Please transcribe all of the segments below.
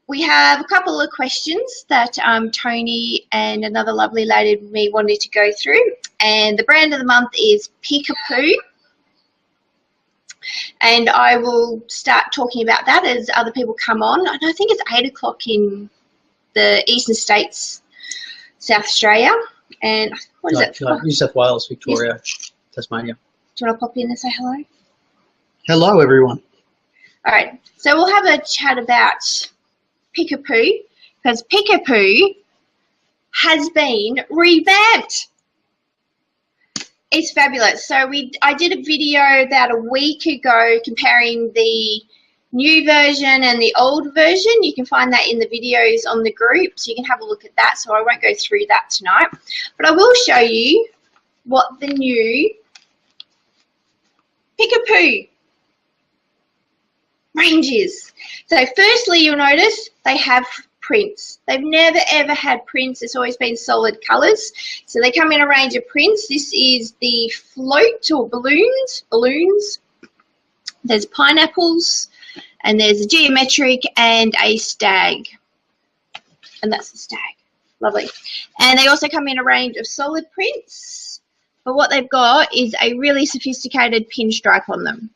we have a couple of questions that Tony and another lovely lady with me wanted to go through. And the brand of the month is Pikapu. And I will start talking about that as other people come on. And I think it's 8 o'clock in the eastern states, South Australia. And what is it? New South Wales, Victoria, Tasmania. Do you want to pop in and say hello? Hello, everyone. All right. So we'll have a chat about Pikapu, because Pikapu has been revamped. It's fabulous. So I did a video about a week ago comparing the new version and the old version. You can find that in the videos on the group, so you can have a look at that. So I won't go through that tonight, but I will show you what the new Pikapu range is. So firstly, you'll notice they have prints. They've never ever had prints. It's always been solid colours. So they come in a range of prints. This is the float or balloons. There's pineapples, and there's a geometric and a stag. And that's the stag. Lovely. And they also come in a range of solid prints. But what they've got is a really sophisticated pinstripe on them.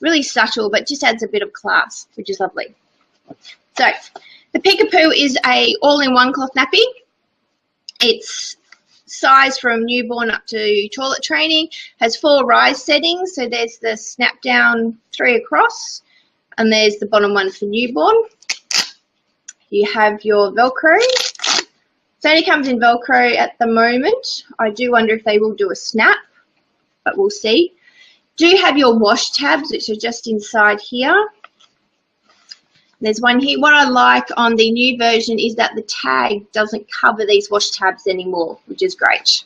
Really subtle, but just adds a bit of class, which is lovely. So the Pikapu is a all-in-one cloth nappy. It's size from newborn up to toilet training. Has 4 rise settings. So there's the snap down 3 across, and there's the bottom one for newborn. You have your Velcro. It only comes in Velcro at the moment. I do wonder if they will do a snap, but we'll see. Do have your wash tabs, which are just inside here. There's one here. What I like on the new version is that the tag doesn't cover these wash tabs anymore, which is great.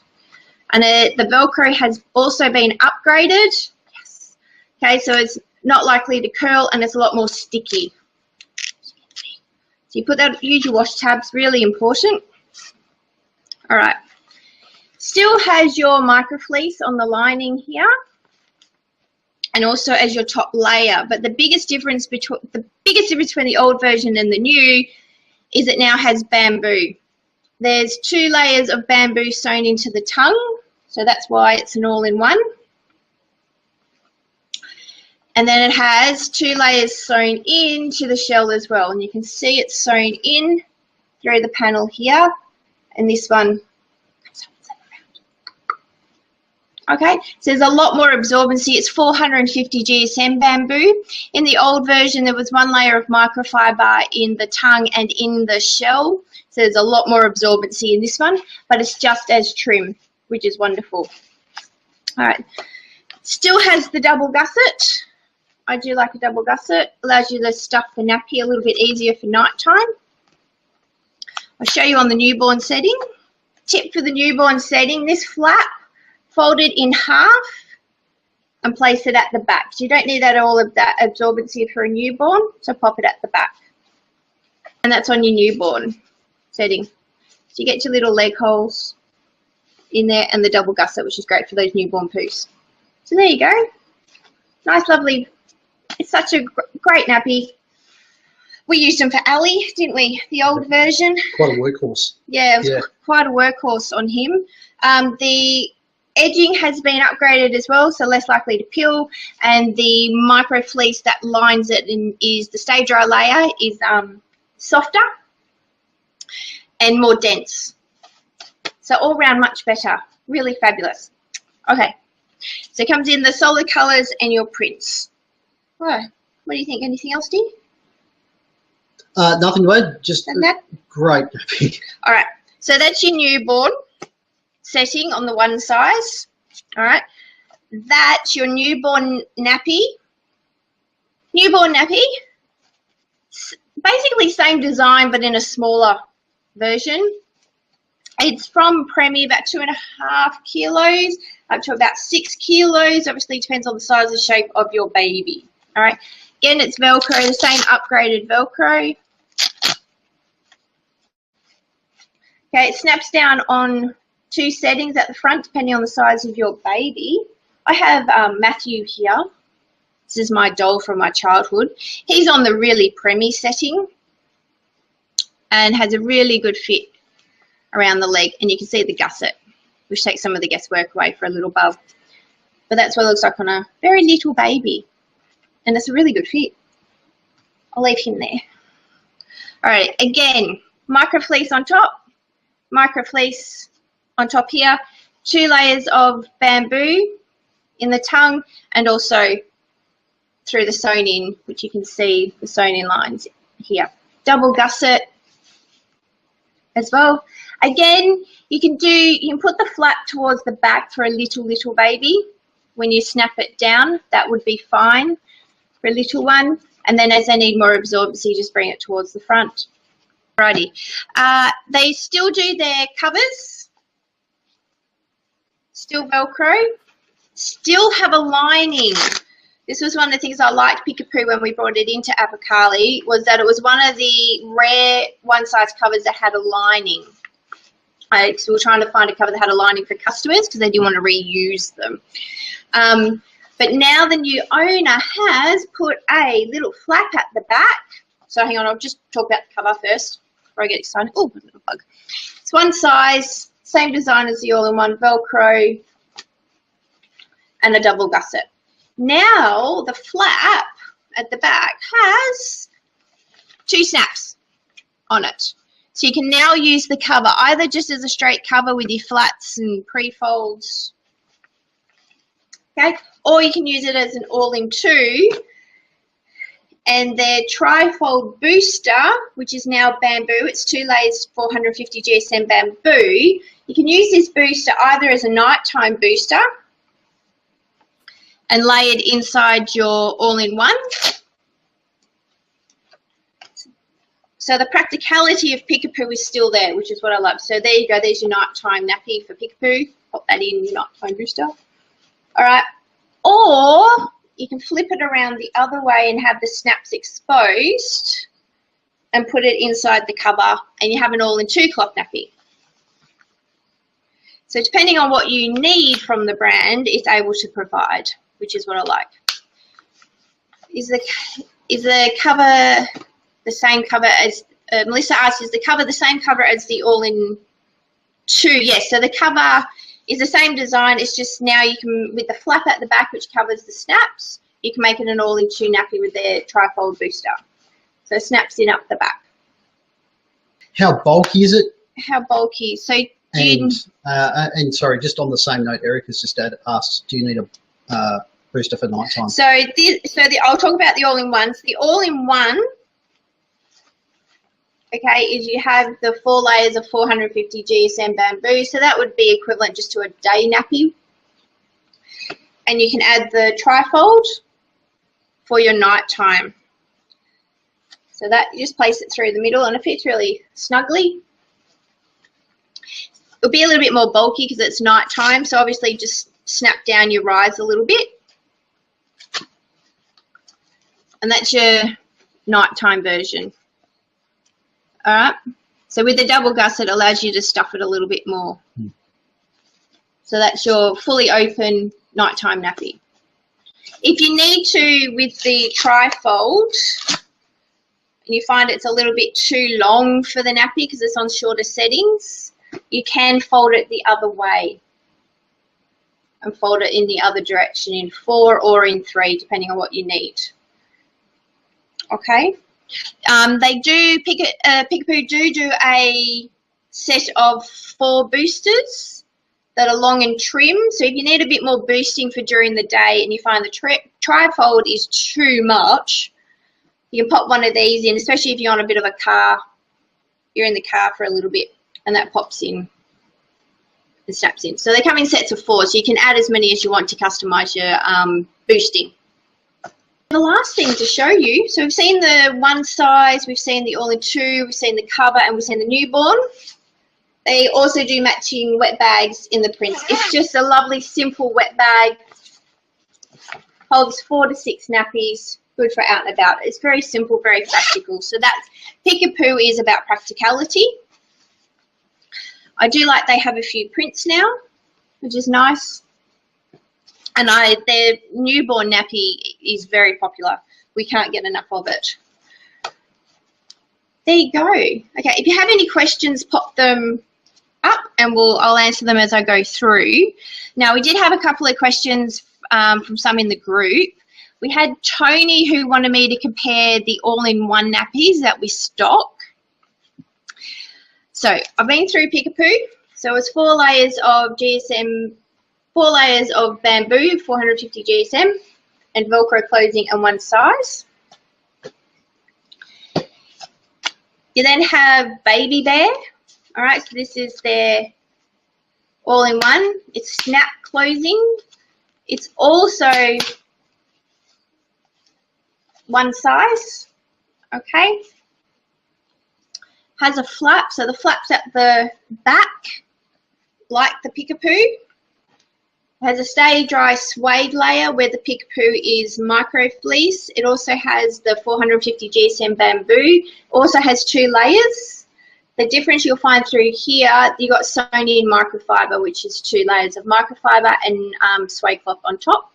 And the Velcro has also been upgraded. Yes. Okay, so it's not likely to curl, and it's a lot more sticky. So you use your wash tabs, really important. All right. Still has your micro fleece on the lining here, and also as your top layer. But the biggest difference between the old version and the new is it now has bamboo. There's 2 layers of bamboo sewn into the tongue, so that's why it's an all-in-one. And then it has 2 layers sewn into the shell as well, and you can see it's sewn in through the panel here, and this one. Okay, so there's a lot more absorbency. It's 450 GSM bamboo. In the old version, there was 1 layer of microfiber in the tongue and in the shell. So there's a lot more absorbency in this one, but it's just as trim, which is wonderful. All right, still has the double gusset. I do like a double gusset. Allows you to stuff the nappy a little bit easier for night time. I'll show you on the newborn setting. Tip for the newborn setting, this flap, fold it in half and place it at the back. So you don't need all of that absorbency for a newborn, so pop it at the back. And that's on your newborn setting. So you get your little leg holes in there and the double gusset, which is great for those newborn poos. So there you go. Nice, lovely. It's such a great nappy. We used them for Ali, didn't we? The old version. Quite a workhorse. Yeah, it was quite a workhorse on him. The edging has been upgraded as well, so less likely to peel, and the micro fleece that lines it is the stay dry layer is softer and more dense. So all round much better, really fabulous. Okay, so it comes in the solid colours and your prints. Right, what do you think? Anything else, Dee? Nothing to add, just great. All right, so that's your newborn setting on the one size. All right, that's your newborn nappy. Newborn nappy, basically same design but in a smaller version. It's from Premier, about 2.5 kilos up to about 6 kilos. Obviously depends on the size and shape of your baby. All right, again, it's Velcro, the same upgraded Velcro. Okay, it snaps down on 2 settings at the front depending on the size of your baby. I have Matthew here. This is my doll from my childhood. He's on the really preemie setting. and has a really good fit around the leg, and you can see the gusset, which takes some of the guesswork away for a little bub. But that's what it looks like on a very little baby, and it's a really good fit. I'll leave him there. All right, again, micro fleece on top, micro fleece on top here, 2 layers of bamboo in the tongue, and also through the sewn in, which you can see the sewn in lines here. Double gusset as well. Again, you can put the flap towards the back for a little baby. When you snap it down, that would be fine for a little one. And then as they need more absorbency, you just bring it towards the front. Alrighty. They still do their covers, still Velcro, still have a lining. This was one of the things I liked Pikapu when we brought it into Apicali, was that it was one of the rare one-size covers that had a lining. So we were trying to find a cover that had a lining for customers because they didn't want to reuse them. But now the new owner has put a little flap at the back. So hang on, I'll just talk about the cover first before I get excited. Oh, a little bug. It's one size, same design as the all-in-one, Velcro, and a double gusset. Now the flap at the back has 2 snaps on it. So you can now use the cover either just as a straight cover with your flats and pre-folds, okay, or you can use it as an all-in-2. And their tri-fold booster, which is now bamboo, it's 2 layers, 450 GSM bamboo. You can use this booster either as a nighttime booster and lay it inside your all-in-one. So the practicality of Pikapu is still there, which is what I love. So there you go, there's your nighttime nappy for Pikapu. Pop that in your nighttime booster. All right, or you can flip it around the other way and have the snaps exposed and put it inside the cover, and you have an all-in-2 cloth nappy. So depending on what you need from the brand, it's able to provide, which is what I like. Is the cover the same cover as, Melissa asked, is the cover the same cover as the all-in-2? Yes, so the cover is the same design. It's just now you can, with the flap at the back which covers the snaps, you can make it an all-in-2 nappy with their tri-fold booster. So snaps in up the back. How bulky is it? How bulky? So and sorry, just on the same note, Erica's just asked, do you need a booster for nighttime? So I'll talk about the all-in-ones. The all-in-one, okay, is you have the 4 layers of 450 GSM bamboo, so that would be equivalent just to a day nappy. And you can add the tri-fold for your nighttime. So that, you just place it through the middle, and it fits really snugly. It'll be a little bit more bulky because it's nighttime, so obviously just snap down your rise a little bit. And that's your nighttime version. All right, so with the double gusset, it allows you to stuff it a little bit more. So that's your fully open nighttime nappy. If you need to, with the tri-fold, and you find it's a little bit too long for the nappy because it's on shorter settings, you can fold it the other way and fold it in the other direction in 4 or in 3, depending on what you need. Okay. They do, Pikapu do a set of 4 boosters that are long and trim. So if you need a bit more boosting for during the day and you find the tri-fold is too much, you can pop one of these in, especially if you're on a bit of a car, you're in the car for a little bit, and that pops in and snaps in. So they come in sets of 4, so you can add as many as you want to customize your boosting. The last thing to show you, so we've seen the one size, we've seen the all-in-2, we've seen the cover, and we've seen the newborn. They also do matching wet bags in the prints. It's just a lovely, simple wet bag. Holds 4 to 6 nappies, good for out and about. It's very simple, very practical. So that's, Pikapu is about practicality. I do like they have a few prints now, which is nice. And their newborn nappy is very popular. We can't get enough of it. there you go. Okay, if you have any questions, pop them up and I'll answer them as I go through. Now, we did have a couple of questions from some in the group. We had Tony who wanted me to compare the all-in-one nappies that we stock. So I've been through Pikapu. So it's 4 layers of GSM, 4 layers of bamboo, 450 GSM, and Velcro closing and one size. You then have Baby Bear. All right, so this is their all-in-one. It's snap closing. It's also one size, okay. Has a flap, so the flap's at the back, like the Pikapu. Has a stay dry suede layer where the Pikapu is micro fleece. It also has the 450 GSM bamboo. Also has 2 layers. The difference you'll find through here, you got sewn in microfiber, which is 2 layers of microfiber and suede cloth on top.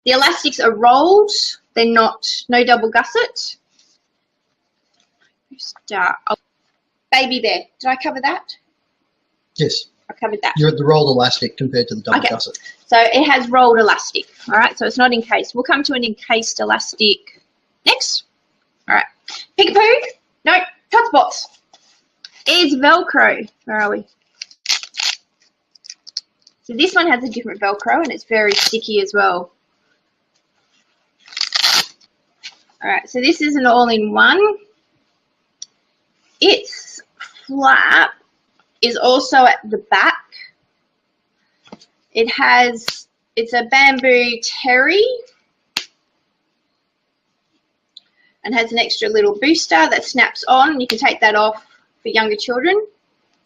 The elastics are rolled. They're no double gusset. Baby Bear, did I cover that? Yes. I covered that. You're at the rolled elastic compared to the double gusset. So it has rolled elastic. All right, so it's not encased. We'll come to an encased elastic next. All right, Pikapu. No, Tots bots. Is Velcro. Where are we? So this one has a different Velcro and it's very sticky as well. All right, so this is an all-in-one. Its flap is also at the back. It's a bamboo terry and has an extra little booster that snaps on. You can take that off for younger children.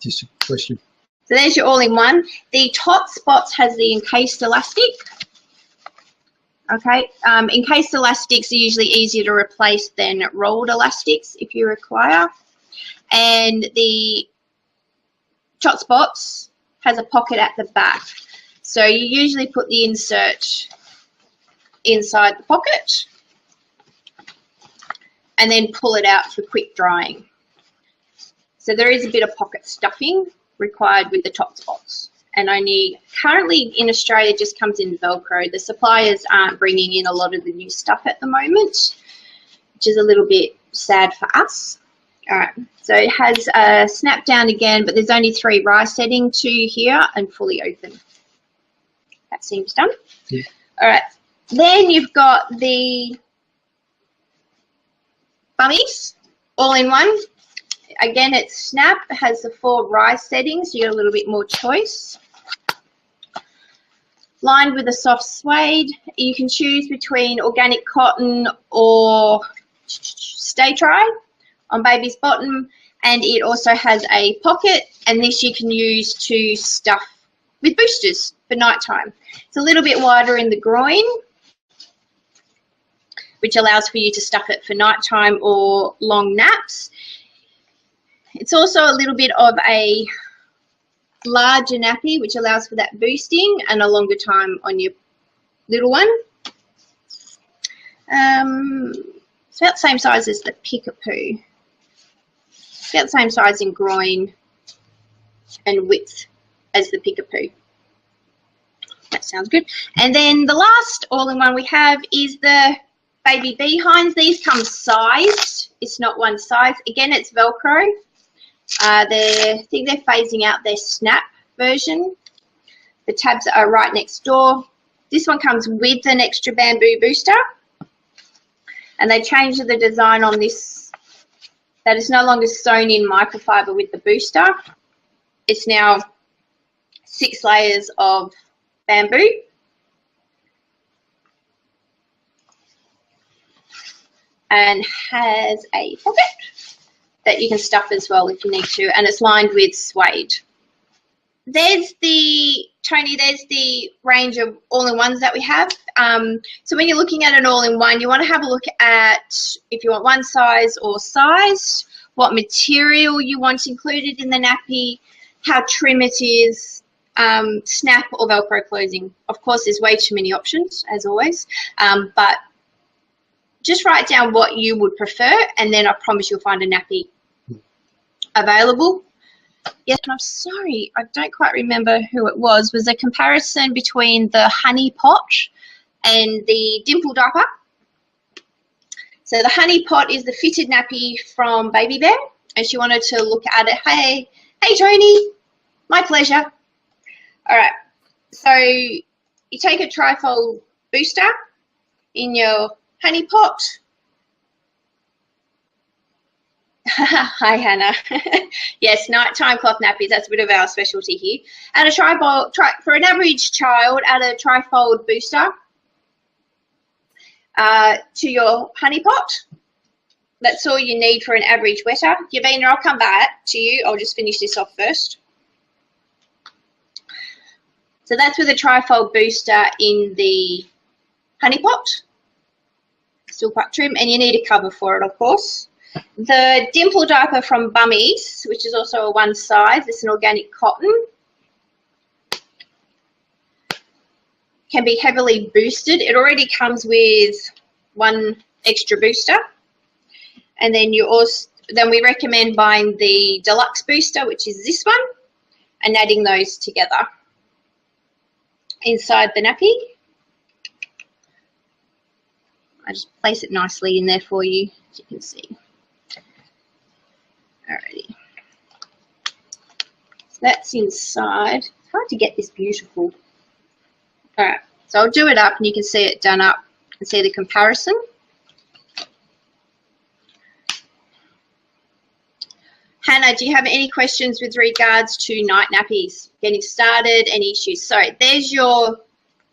Just a question. So there's your all-in-one. The Tots bots has the encased elastic. Okay, encased elastics are usually easier to replace than rolled elastics if you require. And the Tots bots has a pocket at the back. So you usually put the insert inside the pocket and then pull it out for quick drying. So there is a bit of pocket stuffing required with the Tots bots. And only currently in Australia just comes in Velcro. The suppliers aren't bringing in a lot of the new stuff at the moment, which is a little bit sad for us. All right, so it has a snap down again, but there's only 3 rise setting, 2 here and fully open. That seems done. Yeah. All right, then you've got the Bummis all-in-one. Again, it's snap. It has the 4 rise settings. You get a little bit more choice. Lined with a soft suede. You can choose between organic cotton or stay dry on baby's bottom, and it also has a pocket, and this you can use to stuff with boosters for nighttime. It's a little bit wider in the groin, which allows for you to stuff it for nighttime or long naps. It's also a little bit of a larger nappy, which allows for that boosting and a longer time on your little one. It's about the same size as the Pikapu. It's about the same size in groin and width as the Pikapu. That sounds good. And then the last all-in-one we have is the baby Beehinds. These come sized. It's not one size. Again, it's Velcro. I think they're phasing out their snap version. The tabs are right next door. This one comes with an extra bamboo booster. And they changed the design on this, that is no longer sewn in microfiber with the booster. It's now 6 layers of bamboo. And has a pocket that you can stuff as well if you need to, and it's lined with suede. There's the, Tony, there's the range of all-in-ones that we have. So when you're looking at an all-in-one, you want to have a look at if you want one size or size, what material you want included in the nappy, how trim it is, snap or Velcro closing. Of course, there's way too many options, as always, but just write down what you would prefer, and then I promise you'll find a nappy available. Yes, and I'm sorry, I don't quite remember who it was. Was a comparison between the honey pot and the dimple diaper. So the honey pot is the fitted nappy from Baby Bear, and she wanted to look at it. Hey Tony, my pleasure. All right, so you take a trifold booster in your honey pot. Hi Hannah. Yes, nighttime cloth nappies, that's a bit of our specialty here. And a trifold, for an average child, add a trifold booster to your honey pot. That's all you need for an average wetter. Yavina, I'll come back to you. I'll just finish this off first. So that's with a trifold booster in the honey pot. Still quite trim, and you need a cover for it, of course. The dimple diaper from Bummis, which is also a one size, it's an organic cotton, can be heavily boosted. It already comes with one extra booster, and then we recommend buying the deluxe booster, which is this one, and adding those together inside the nappy. I just place it nicely in there for you, as you can see. Alrighty. So that's inside. It's hard to get this beautiful. Alright, so I'll do it up and you can see it done up and see the comparison. Hannah, do you have any questions with regards to night nappies? Getting started, any issues? So there's your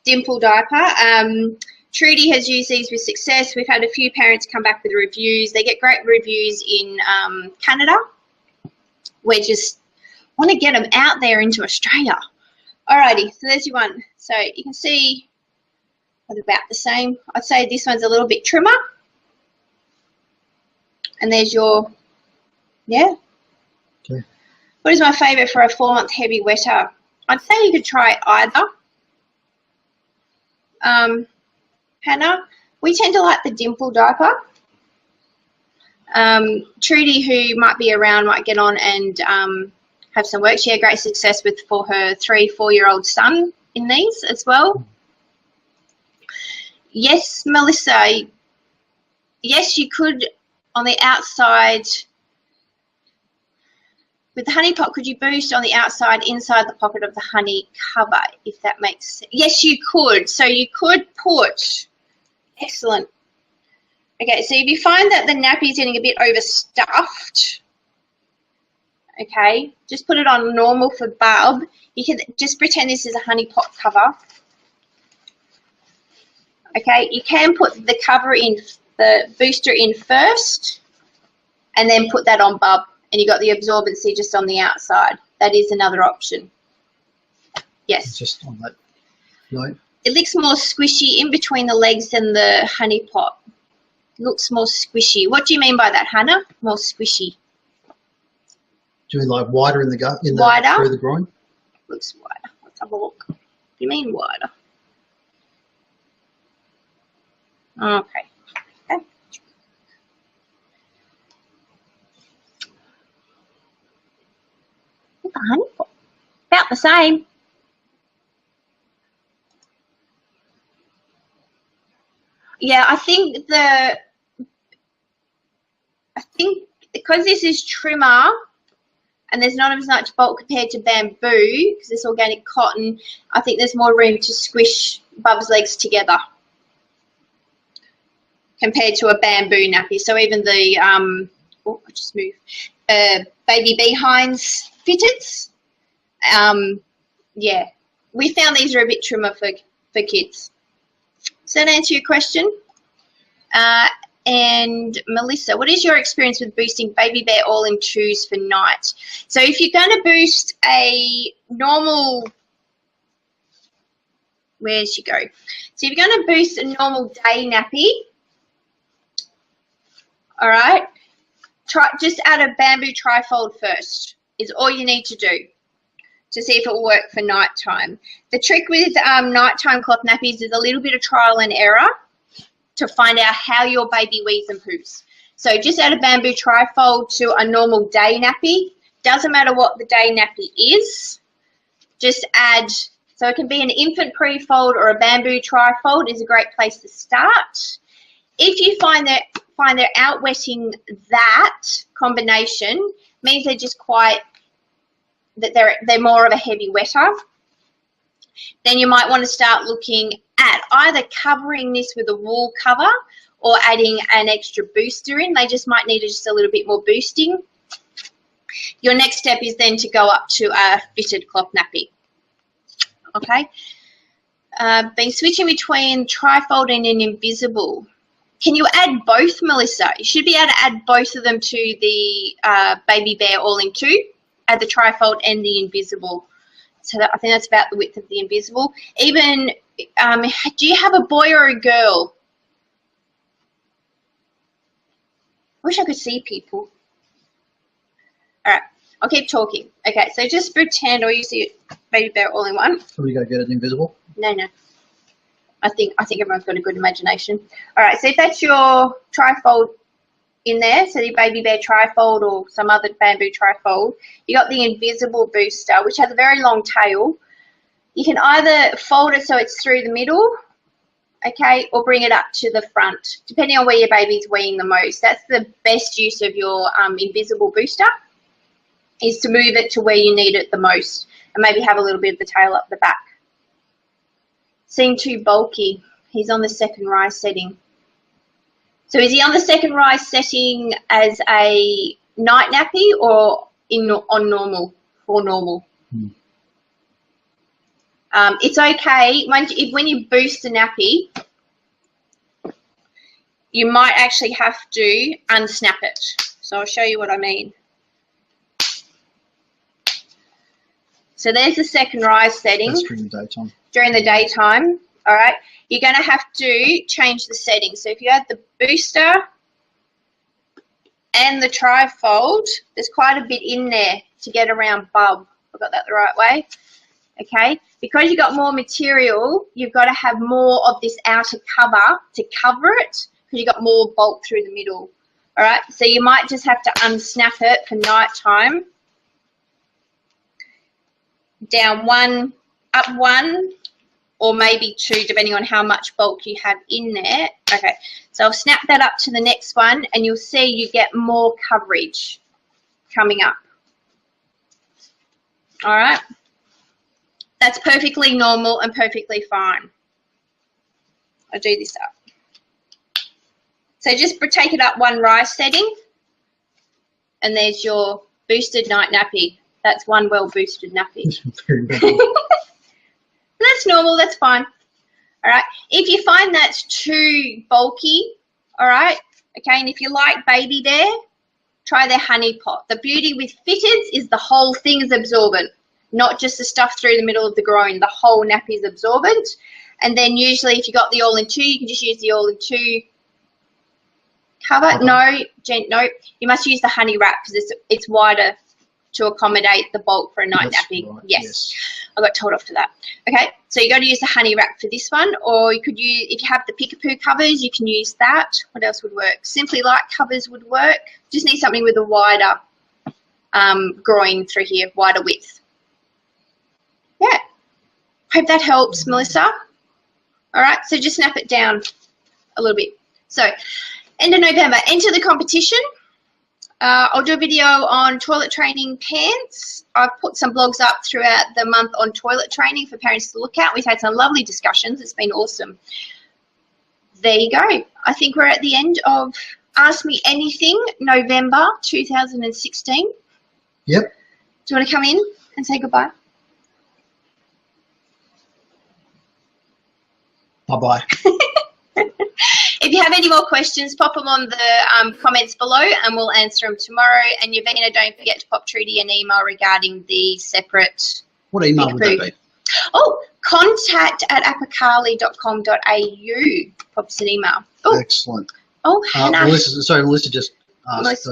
dimple diaper. Trudy has used these with success. We've had a few parents come back with reviews. They get great reviews in Canada. We just want to get them out there into Australia. Alrighty, so there's your one. So you can see it's about the same. I'd say this one's a little bit trimmer. And there's your, yeah. Okay. What is my favourite for a 4-month heavy wetter? I'd say you could try either. Hannah, we tend to like the dimple diaper. Trudy, who might be around, might get on and have some work. She had great success for her 3-4-year-old son in these as well. Yes, Melissa. Yes, you could on the outside. With the honey pot, could you boost on the outside inside the pocket of the honey cover, if that makes sense? Yes, you could. So you could put, excellent. Okay, so if you find that the nappy is getting a bit overstuffed, okay, just put it on normal for bulb. You can just pretend this is a honey pot cover. Okay, you can put the cover in, the booster in first, and then put that on bulb. And you got the absorbency just on the outside. That is another option. Yes. Just on that note. It looks more squishy in between the legs than the honey pot. It looks more squishy. What do you mean by that, Hannah? More squishy. Do you mean like wider in the gut, wider? Through the groin? Looks wider. Let's have a look. What do you mean wider? Okay. The honey pot. About the same. Yeah, I think because this is trimmer and there's not as much bulk compared to bamboo, because it's organic cotton, I think there's more room to squish Bub's legs together compared to a bamboo nappy. So even the oh, I just moved. Baby Beehinds fitteds. Yeah, we found these are a bit trimmer for kids. Does that answer your question? And Melissa, what is your experience with boosting Baby Bear all-in-twos for night? So if you're going to boost a normal, where'd she go? So if you're going to boost a normal day nappy, all right, just add a bamboo trifold first is all you need to do to see if it will work for nighttime. The trick with nighttime cloth nappies is a little bit of trial and error. to find out how your baby wees and poops. So just add a bamboo trifold to a normal day nappy. Doesn't matter what the day nappy is. Just add, so it can be an infant pre-fold or a bamboo trifold is a great place to start. If you find they're outwetting that combination, means they're just quite, that they're more of a heavy wetter, then you might want to start looking at either covering this with a wool cover or adding an extra booster in. They just might need just a little bit more boosting. Your next step is then to go up to a fitted cloth nappy. Okay. Been switching between trifold and an invisible. Can you add both, Melissa? You should be able to add both of them to the Baby Bear All-in-2. Add the trifold and the invisible. So I think that's about the width of the invisible. Even, do you have a boy or a girl? I wish I could see people. All right, I'll keep talking. Okay, so just pretend, or you see Baby Bear All-in-1. Can we go get it invisible? No. I think everyone's got a good imagination. All right, so if that's your trifold in there, so your Baby Bear trifold or some other bamboo trifold, you got the invisible booster, which has a very long tail. You can either fold it so it's through the middle, okay, or bring it up to the front, depending on where your baby's weeing the most. That's the best use of your invisible booster, is to move it to where you need it the most, and maybe have a little bit of the tail up the back. Seem too bulky. He's on the second rise setting. So is he on the second rise setting as a night nappy or on normal, for normal? It's okay. When you boost a nappy, you might actually have to unsnap it. So I'll show you what I mean. So there's the second rise setting. That's during the daytime. During the daytime, all right, you're going to have to change the settings. So if you add the booster and the trifold, there's quite a bit in there to get around bub. I got that the right way. Okay, because you've got more material, you've got to have more of this outer cover to cover it, because you've got more bulk through the middle. All right, so you might just have to unsnap it for night time. Down one, up one, or maybe two, depending on how much bulk you have in there. Okay, so I'll snap that up to the next one, and you'll see you get more coverage coming up. All right, that's perfectly normal and perfectly fine. I'll do this up. So just take it up one rise setting, and there's your boosted night nappy. That's one well boosted nappy. That's normal, that's fine. All right, if you find that's too bulky, all right, okay, and if you like Baby Bear, try their honey pot. The beauty with fitteds is the whole thing is absorbent, not just the stuff through the middle of the groin. The whole nappy is absorbent. And then usually if you got the all-in-2, you can just use the all-in-2 cover. Okay. No, you must use the honey wrap because it's wider to accommodate the bulk for a night nappy. Right. Yes, I got told off for that. Okay, so you got to use the honey wrap for this one, or you could use, if you have the Pikapu covers, you can use that. What else would work? Simply Light covers would work. Just need something with a wider groin through here, wider width. Yeah, hope that helps, Melissa. All right, so just snap it down a little bit. So end of November, enter the competition. I'll do a video on toilet training pants. I've put some blogs up throughout the month on toilet training for parents to look at. We've had some lovely discussions. It's been awesome. There you go. I think we're at the end of Ask Me Anything, November 2016. Yep. Do you want to come in and say goodbye? Bye-bye. If you have any more questions, pop them on the comments below and we'll answer them tomorrow. And Yvina, don't forget to pop Trudy an email regarding the separate... What email would that be? Oh, contact@apicali.com.au. Pop us an email. Oh. Excellent. Oh, Hannah. Melissa just asked,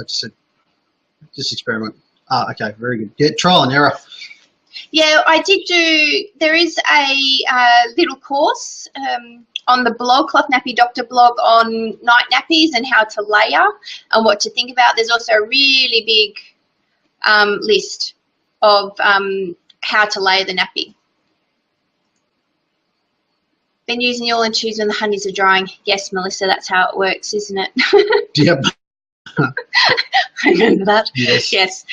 just experiment. Okay, very good. Yeah, trial and error. Yeah, I did do, there is a little course on the blog, Cloth Nappy Doctor blog, on night nappies and how to layer and what to think about. There's also a really big list of how to layer the nappy. Been using the all-in-twos when the honeys are drying. Yes, Melissa, that's how it works, isn't it? Yep. I remember that. Yes. Yes.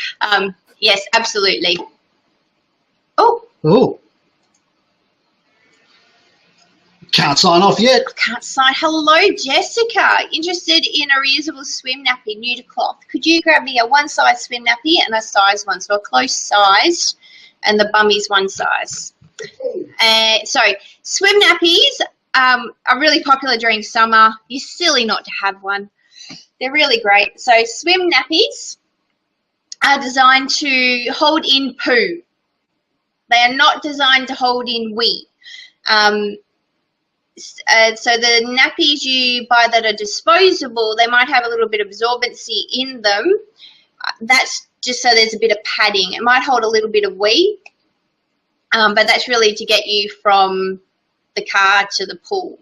Yes, absolutely. Oh. Oh. Can't sign off yet. I can't sign. Hello, Jessica. Interested in a reusable swim nappy, new to cloth. Could you grab me a one-size swim nappy and a size one? So a close size and the Bummies one size. So swim nappies are really popular during summer. You're silly not to have one. They're really great. So swim nappies are designed to hold in poo. They are not designed to hold in wee. So the nappies you buy that are disposable, they might have a little bit of absorbency in them. That's just so there's a bit of padding. It might hold a little bit of wee, but that's really to get you from the car to the pool.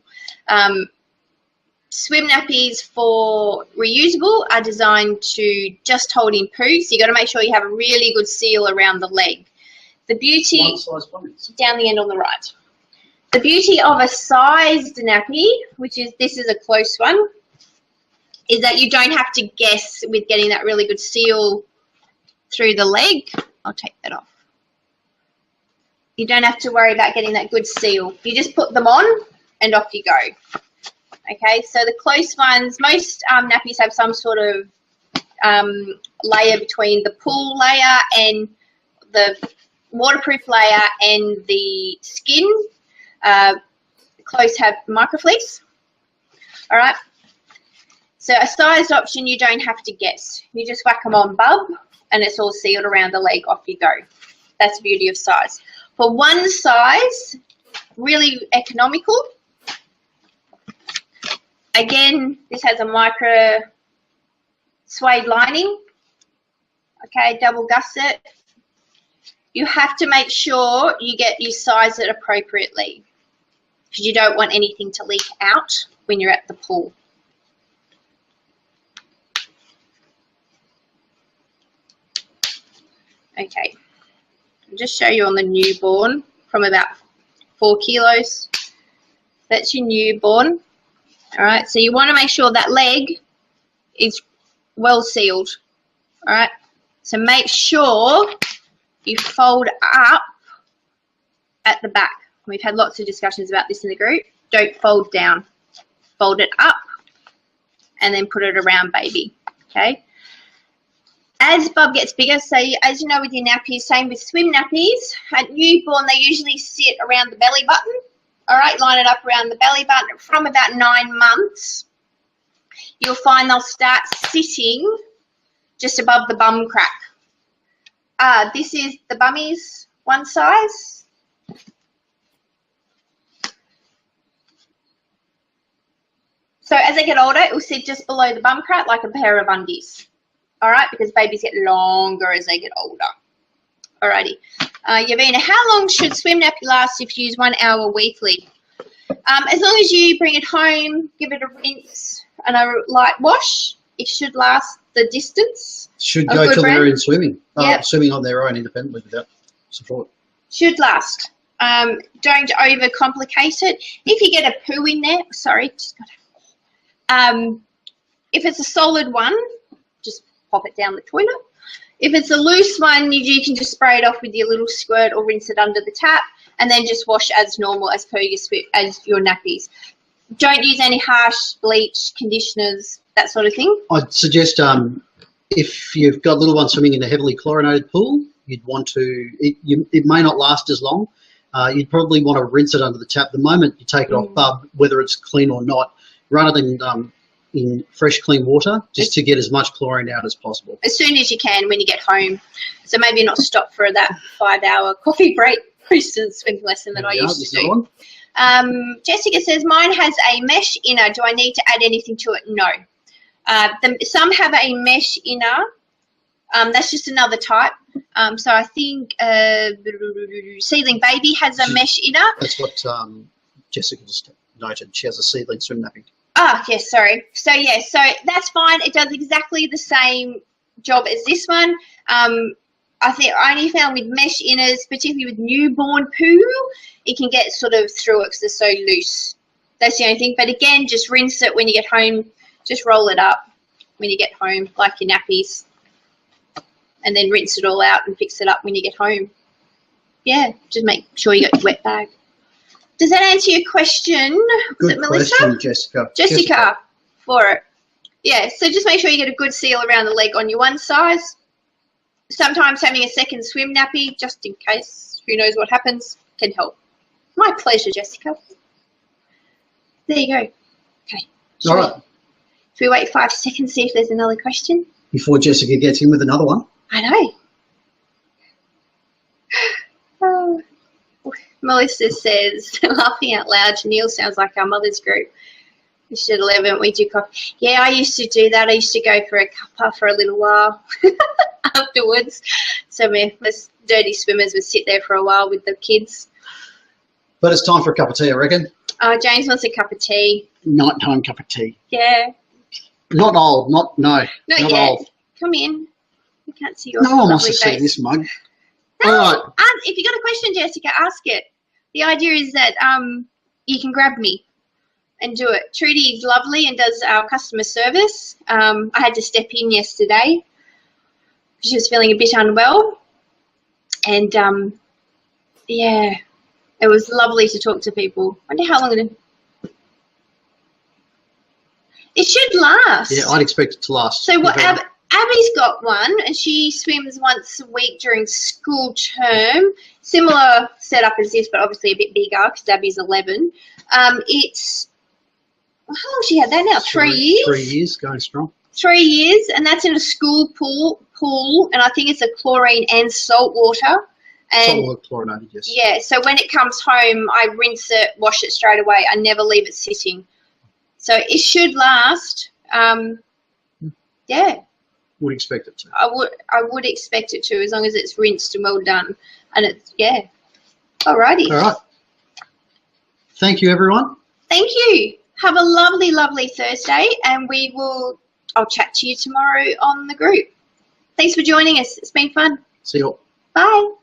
Swim nappies for reusable are designed to just hold in poo, so you've got to make sure you have a really good seal around the leg. The beauty, down the end on the right. The beauty of a sized nappy, which is, this is a close one, is that you don't have to guess with getting that really good seal through the leg. I'll take that off. You don't have to worry about getting that good seal. You just put them on and off you go. Okay, so the close ones, most nappies have some sort of layer between the pool layer and the waterproof layer and the skin. Close have microfleece. All right. So a sized option, you don't have to guess. You just whack them on bub and it's all sealed around the leg, off you go. That's the beauty of size. For one size, really economical. Again, this has a micro suede lining. Okay, double gusset. You have to make sure you size it appropriately because you don't want anything to leak out when you're at the pool. Okay, I'll just show you on the newborn from about 4 kilos. That's your newborn. All right, so you want to make sure that leg is well sealed. All right, so make sure you fold up at the back. We've had lots of discussions about this in the group. Don't fold down. Fold it up and then put it around baby, okay? As bub gets bigger, so as you know with your nappies, same with swim nappies, at newborn they usually sit around the belly button. All right, line it up around the belly button. From about 9 months, you'll find they'll start sitting just above the bum crack. This is the Bummies one size. So as they get older, it will sit just below the bum crack like a pair of undies. All right, because babies get longer as they get older. Alrighty. Yavina, how long should swim nappy last if you use 1 hour weekly? As long as you bring it home, give it a rinse and a light wash, it should last the distance. Should go till they're in swimming. Yep. Swimming on their own independently without support. Should last. Don't overcomplicate it. If you get a poo in there, sorry, just got to, if it's a solid one, just pop it down the toilet. If it's a loose one, you can just spray it off with your little squirt or rinse it under the tap and then just wash as normal as per your nappies. Don't use any harsh bleach, conditioners, that sort of thing. I'd suggest if you've got little ones swimming in a heavily chlorinated pool, you'd want to, it may not last as long. You'd probably want to rinse it under the tap. The moment you take it off bub, whether it's clean or not, run it in fresh, clean water just to get as much chlorine out as possible. As soon as you can when you get home. So maybe not stop for that 5-hour coffee break swim lesson that I used to do. Jessica says, mine has a mesh inner. Do I need to add anything to it? No. Some have a mesh inner. That's just another type. So I think Seedling Baby has a mesh inner. That's what Jessica just noted. She has a seedling swim nappy. Ah, yes, sorry. So, yeah, so that's fine. It does exactly the same job as this one. I think I only found with mesh inners, particularly with newborn poo, it can get sort of through it because they're so loose. That's the only thing. But again, just rinse it when you get home. Just roll it up when you get home, like your nappies. And then rinse it all out and fix it up when you get home. Yeah, just make sure you got your wet bag. Does that answer your question? Good Is it Melissa? question, Jessica. Jessica, for it. Yeah, so just make sure you get a good seal around the leg on your one size. Sometimes having a second swim nappy, just in case, who knows what happens, can help. My pleasure, Jessica. There you go. Okay. All right. Should we wait 5 seconds, see if there's another question? Before Jessica gets in with another one. I know. Oh. Melissa says, laughing out loud, Janelle sounds like our mother's group. We should 11, we do coffee. Yeah, I used to do that. I used to go for a cuppa for a little while afterwards. So my dirty swimmers would sit there for a while with the kids. But it's time for a cup of tea, I reckon. James wants a cup of tea. Nighttime cup of tea. Yeah. Not old, not yet. old. Come in. We can't see your No one wants to face. see this mug. No, All right. if you got a question, Jessica, ask it. The idea is that you can grab me and do it. Trudy is lovely and does our customer service. I had to step in yesterday. She was feeling a bit unwell. And, yeah, it was lovely to talk to people. I wonder how long it should last. Yeah, I'd expect it to last. So what Abby's got one, and she swims once a week during school term. Similar setup as this, but obviously a bit bigger because Abby's 11. It's, how long she had that now? 3 years? 3 years, going strong. 3 years, and that's in a school pool, and I think it's a chlorine and salt water. And Salt water chlorinated, yes. yeah, so when it comes home, I rinse it, wash it straight away. I never leave it sitting. So it should last. Yeah. Would expect it to. I would expect it to, as long as it's rinsed and well done. And it's, yeah. Alrighty. All right. Thank you, everyone. Thank you. Have a lovely, lovely Thursday, and I'll chat to you tomorrow on the group. Thanks for joining us. It's been fun. See you all. Bye.